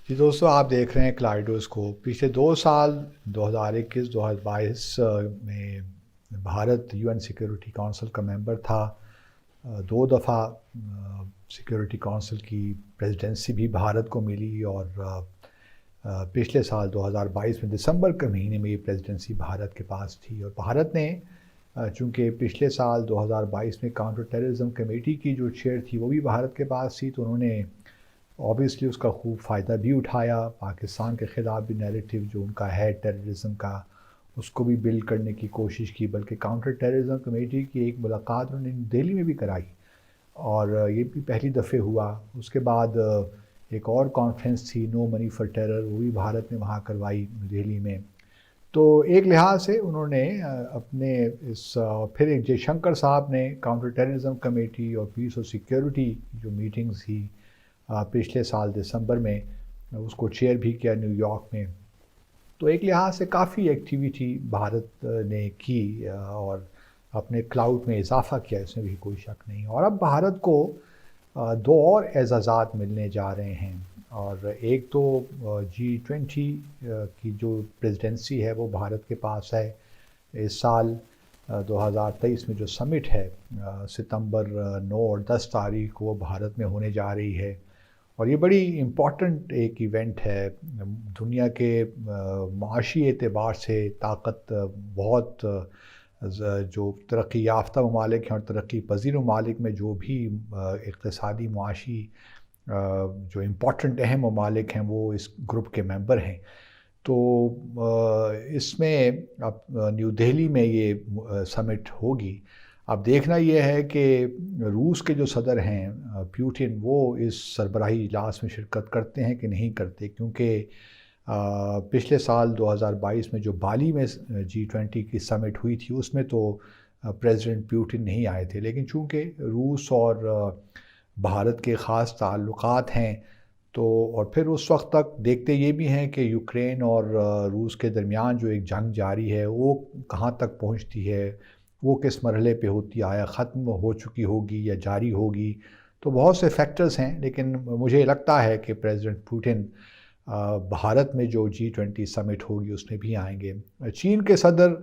جی دوستو، آپ دیکھ رہے ہیں کلائڈوسکوپ۔ پچھلے 2 سال 2021-2022 میں بھارت UN سیکیورٹی کونسل کا ممبر تھا۔ 2 دفعہ سیکیورٹی کونسل کی پریزیڈنسی بھی بھارت کو ملی، اور پچھلے سال 2022 میں دسمبر کے مہینے میں یہ پریزیڈنسی بھارت کے پاس تھی۔ اور بھارت نے چونکہ پچھلے سال 2022 میں کاؤنٹر ٹیررزم کمیٹی کی جو چیئر تھی وہ بھی بھارت کے پاس تھی، تو انہوں نے اوبیسلی اس کا خوب فائدہ بھی اٹھایا۔ پاکستان کے خلاف بھی نیریٹو جو ان کا ہے ٹیررزم کا، اس کو بھی بلڈ کرنے کی کوشش کی، بلکہ کاؤنٹر ٹیررزم کمیٹی کی ایک ملاقات انہوں نے دہلی میں بھی کرائی، اور یہ بھی پہلی دفعہ ہوا۔ اس کے بعد ایک اور کانفرنس تھی، نو منی فار ٹیرر، وہ بھی بھارت نے وہاں کروائی دہلی میں۔ تو ایک لحاظ سے انہوں نے اپنے پھر ایک جے شنکر صاحب نے کاؤنٹر ٹیررزم کمیٹی اور پیس اور سیکیورٹی جو میٹنگز تھی پچھلے سال دسمبر میں، اس کو چیئر بھی کیا نیو یارک میں۔ تو ایک لحاظ سے کافی ایکٹیویٹی بھارت نے کی اور اپنے کلاؤڈ میں اضافہ کیا، اس میں بھی کوئی شک نہیں۔ اور اب بھارت کو 2 اور اعزازات ملنے جا رہے ہیں، اور ایک تو G20 کی جو پریزیڈنسی ہے وہ بھارت کے پاس ہے۔ اس سال 2023 میں جو سمٹ ہے ستمبر 9 اور 10 تاریخ وہ بھارت میں ہونے جا رہی ہے، اور یہ بڑی امپورٹنٹ ایک ایونٹ ہے۔ دنیا کے معاشی اعتبار سے طاقت بہت جو ترقی یافتہ ممالک ہیں اور ترقی پذیر ممالک میں جو بھی اقتصادی معاشی جو امپورٹنٹ اہم ممالک ہیں وہ اس گروپ کے ممبر ہیں۔ تو اس میں اب نیو دہلی میں یہ سمٹ ہوگی۔ اب دیکھنا یہ ہے کہ روس کے جو صدر ہیں پیوٹن، وہ اس سربراہی اجلاس میں شرکت کرتے ہیں کہ نہیں کرتے، کیونکہ پچھلے سال 2022 میں جو بالی میں G20 کی سمٹ ہوئی تھی اس میں تو پریزیڈنٹ پیوٹن نہیں آئے تھے، لیکن چونکہ روس اور بھارت کے خاص تعلقات ہیں تو، اور پھر اس وقت تک دیکھتے یہ بھی ہیں کہ یوکرین اور روس کے درمیان جو ایک جنگ جاری ہے وہ کہاں تک پہنچتی ہے، وہ کس مرحلے پہ ہوتی ہے، آیا ختم ہو چکی ہوگی یا جاری ہوگی۔ تو بہت سے فیکٹرز ہیں، لیکن مجھے لگتا ہے کہ پریزیڈنٹ پوٹن بھارت میں جو G20 سمٹ ہوگی اس میں بھی آئیں گے۔ چین کے صدر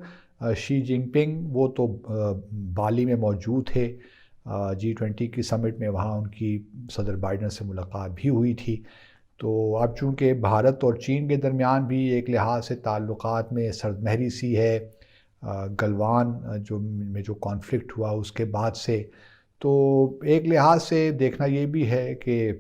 شی جن پنگ وہ تو بالی میں موجود تھے G20 کی سمٹ میں، وہاں ان کی صدر بائیڈن سے ملاقات بھی ہوئی تھی۔ تو اب چونکہ بھارت اور چین کے درمیان بھی ایک لحاظ سے تعلقات میں سردمہری سی ہے، گلوان جو کانفلکٹ ہوا اس کے بعد سے، تو ایک لحاظ سے دیکھنا یہ بھی ہے کہ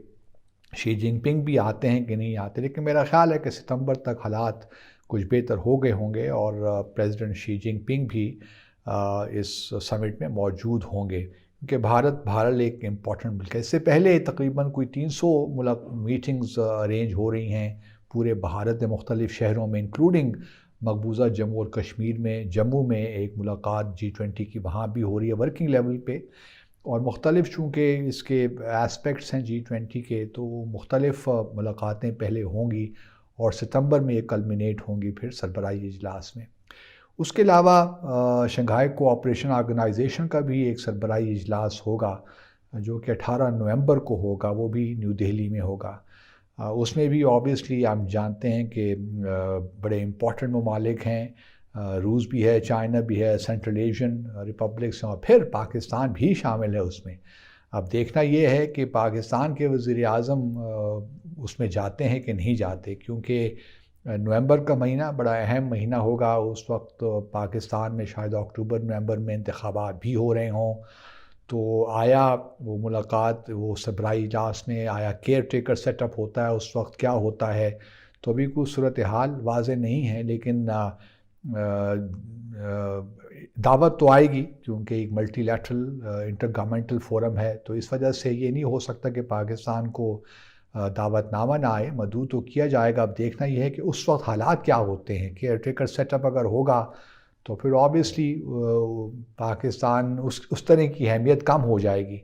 شی جن پنگ بھی آتے ہیں کہ نہیں آتے، لیکن میرا خیال ہے کہ ستمبر تک حالات کچھ بہتر ہو گئے ہوں گے اور پریزیڈنٹ شی جن پنگ بھی اس سمٹ میں موجود ہوں گے، کیونکہ بھارت ایک امپورٹنٹ ملک ہے۔ اس سے پہلے تقریباً کوئی 300 میٹنگز ارینج ہو رہی ہیں پورے بھارت میں مختلف شہروں میں، انکلوڈنگ مقبوضہ جموں اور کشمیر میں۔ جموں میں ایک ملاقات G20 کی وہاں بھی ہو رہی ہے ورکنگ لیول پہ، اور مختلف چونکہ اس کے ایسپیکٹس ہیں G20 کے، تو مختلف ملاقاتیں پہلے ہوں گی اور ستمبر میں یہ کلمینیٹ ہوں گی پھر سربراہی اجلاس میں۔ اس کے علاوہ شنگھائی کوآپریشن آرگنائزیشن کا بھی ایک سربراہی اجلاس ہوگا جو کہ 18 نومبر کو ہوگا، وہ بھی نیو دہلی میں ہوگا۔ اس میں بھی آبویسلی آپ جانتے ہیں کہ بڑے امپورٹنٹ ممالک ہیں، روس بھی ہے، چائنا بھی ہے، سینٹرل ایشین ریپبلکس ہیں، اور پھر پاکستان بھی شامل ہے اس میں۔ اب دیکھنا یہ ہے کہ پاکستان کے وزیر اعظم اس میں جاتے ہیں کہ نہیں جاتے، کیونکہ نومبر کا مہینہ بڑا اہم مہینہ ہوگا۔ اس وقت پاکستان میں شاید اکتوبر نومبر میں انتخابات بھی ہو رہے ہوں، تو آیا وہ ملاقات وہ سربراہی اجلاس میں آیا کیئر ٹیکر سیٹ اپ ہوتا ہے، اس وقت کیا ہوتا ہے، تو ابھی کوئی صورتحال واضح نہیں ہے، لیکن دعوت تو آئے گی کیونکہ ایک multilateral intergovernmental forum ہے، تو اس وجہ سے یہ نہیں ہو سکتا کہ پاکستان کو دعوت نامہ نہ آئے، مدعو تو کیا جائے گا۔ اب دیکھنا یہ ہے کہ اس وقت حالات کیا ہوتے ہیں۔ کیئر ٹیکر سیٹ اپ اگر ہوگا تو پھر آبویسلی پاکستان اس طرح کی اہمیت کم ہو جائے گی،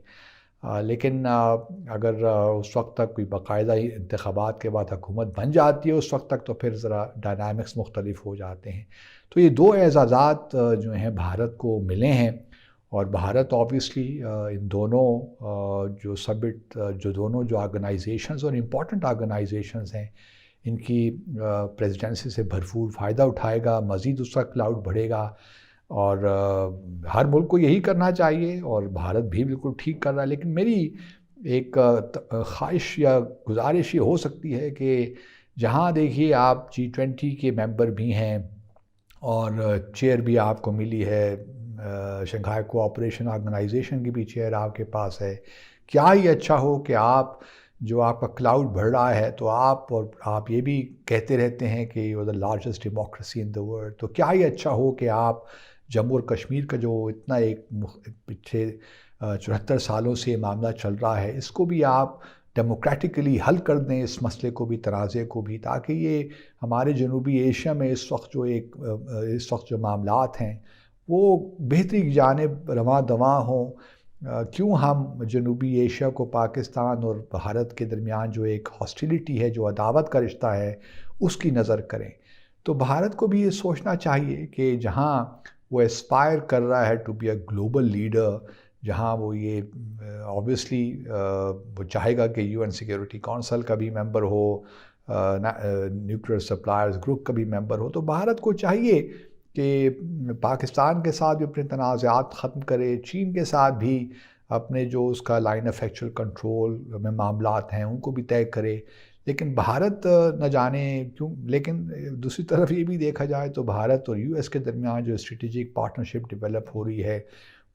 لیکن اگر اس وقت تک کوئی باقاعدہ انتخابات کے بعد حکومت بن جاتی ہے اس وقت تک، تو پھر ذرا ڈائنامکس مختلف ہو جاتے ہیں۔ تو یہ 2 اعزازات جو ہیں بھارت کو ملے ہیں، اور بھارت آبویسلی ان دونوں جو آرگنائزیشنز اور امپورٹنٹ آرگنائزیشنز ہیں ان کی پریزیڈنسی سے بھرپور فائدہ اٹھائے گا، مزید اس کا کلاؤڈ بڑھے گا، اور ہر ملک کو یہی کرنا چاہیے، اور بھارت بھی بالکل ٹھیک کر رہا ہے۔ لیکن میری ایک خواہش یا گزارش یہ ہو سکتی ہے کہ جہاں دیکھیے آپ G20 کے ممبر بھی ہیں اور چیئر بھی آپ کو ملی ہے، شنگھائی کوآپریشن آرگنائزیشن کی بھی چیئر آپ کے پاس ہے، کیا ہی اچھا ہو کہ آپ جو آپ کا کلاؤڈ بڑھ رہا ہے تو آپ یہ بھی کہتے رہتے ہیں کہ you are the largest democracy in the world, تو کیا ہی اچھا ہو کہ آپ جموں اور کشمیر کا جو اتنا ایک پچھلے 74 سالوں سے معاملہ چل رہا ہے، اس کو بھی آپ ڈیموکریٹکلی حل کر دیں، اس مسئلے کو بھی، تنازع کو بھی، تاکہ یہ ہمارے جنوبی ایشیا میں اس وقت جو معاملات ہیں وہ بہتری کی جانب رواں دواں ہوں۔ کیوں ہم جنوبی ایشیا کو پاکستان اور بھارت کے درمیان جو ایک ہاسٹیلیٹی ہے، جو عداوت کا رشتہ ہے، اس کی نظر کریں؟ تو بھارت کو بھی یہ سوچنا چاہیے کہ جہاں وہ اسپائر کر رہا ہے to be a global leader, جہاں وہ یہ آبویسلی وہ چاہے گا کہ UN سیکیورٹی کونسل کا بھی ممبر ہو، نیوکلیئر سپلائرز گروپ کا بھی ممبر ہو، تو بھارت کو چاہیے کہ پاکستان کے ساتھ بھی اپنے تنازعات ختم کرے، چین کے ساتھ بھی اپنے جو اس کا لائن آف ایکچوئل کنٹرول میں معاملات ہیں ان کو بھی طے کرے۔ لیکن بھارت نہ جانے کیوں، لیکن دوسری طرف یہ بھی دیکھا جائے تو بھارت اور US کے درمیان جو اسٹریٹجک پارٹنرشپ ڈیولپ ہو رہی ہے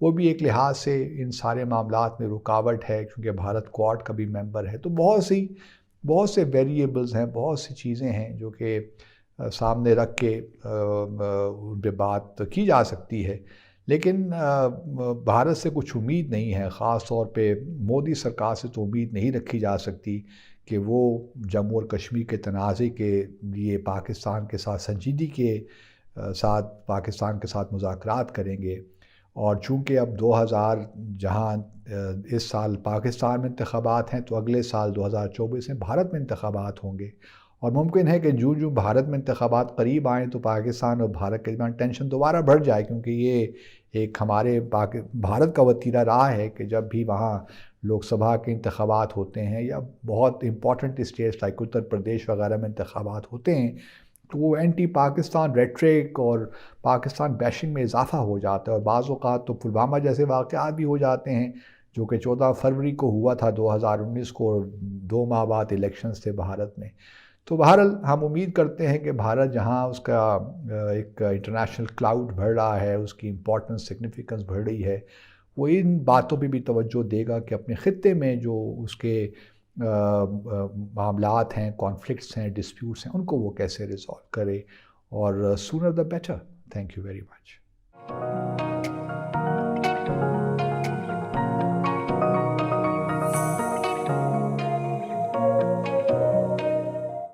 وہ بھی ایک لحاظ سے ان سارے معاملات میں رکاوٹ ہے، کیونکہ بھارت کوآڈ کا بھی ممبر ہے۔ تو بہت سے ویریبلز ہیں، بہت سی چیزیں ہیں جو کہ سامنے رکھ کے ان پہ بات کی جا سکتی ہے، لیکن بھارت سے کچھ امید نہیں ہے، خاص طور پہ مودی سرکار سے تو امید نہیں رکھی جا سکتی کہ وہ جموں اور کشمیر کے تنازع کے لیے پاکستان کے ساتھ سنجیدگی کے ساتھ پاکستان کے ساتھ مذاکرات کریں گے۔ اور چونکہ اب جہاں اس سال پاکستان میں انتخابات ہیں، تو اگلے سال 2024 میں بھارت میں انتخابات ہوں گے، اور ممکن ہے کہ جو بھارت میں انتخابات قریب آئیں تو پاکستان اور بھارت کے درمیان ٹینشن دوبارہ بڑھ جائے، کیونکہ یہ ایک ہمارے بھارت کا وتیرہ رہا ہے کہ جب بھی وہاں لوک سبھا کے انتخابات ہوتے ہیں یا بہت important status like Uttar Pradesh وغیرہ میں انتخابات ہوتے ہیں، تو وہ اینٹی پاکستان ریٹرک اور پاکستان بیشنگ میں اضافہ ہو جاتا ہے، اور بعض اوقات تو پلوامہ جیسے واقعات بھی ہو جاتے ہیں جو کہ 14 فروری کو ہوا تھا 2019 کو، اور 2 ماہ بعد الیکشنز تھے بھارت میں۔ تو بہرحال ہم امید کرتے ہیں کہ بھارت جہاں اس کا ایک انٹرنیشنل کلاؤڈ بڑھ رہا ہے، اس کی امپورٹنس سگنیفیکنس بڑھ رہی ہے، وہ ان باتوں پہ بھی توجہ دے گا کہ اپنے خطے میں جو اس کے معاملات ہیں، کانفلکٹس ہیں، ڈسپیوٹس ہیں، ان کو وہ کیسے ریزالو کرے، اور sooner the better. Thank you very much.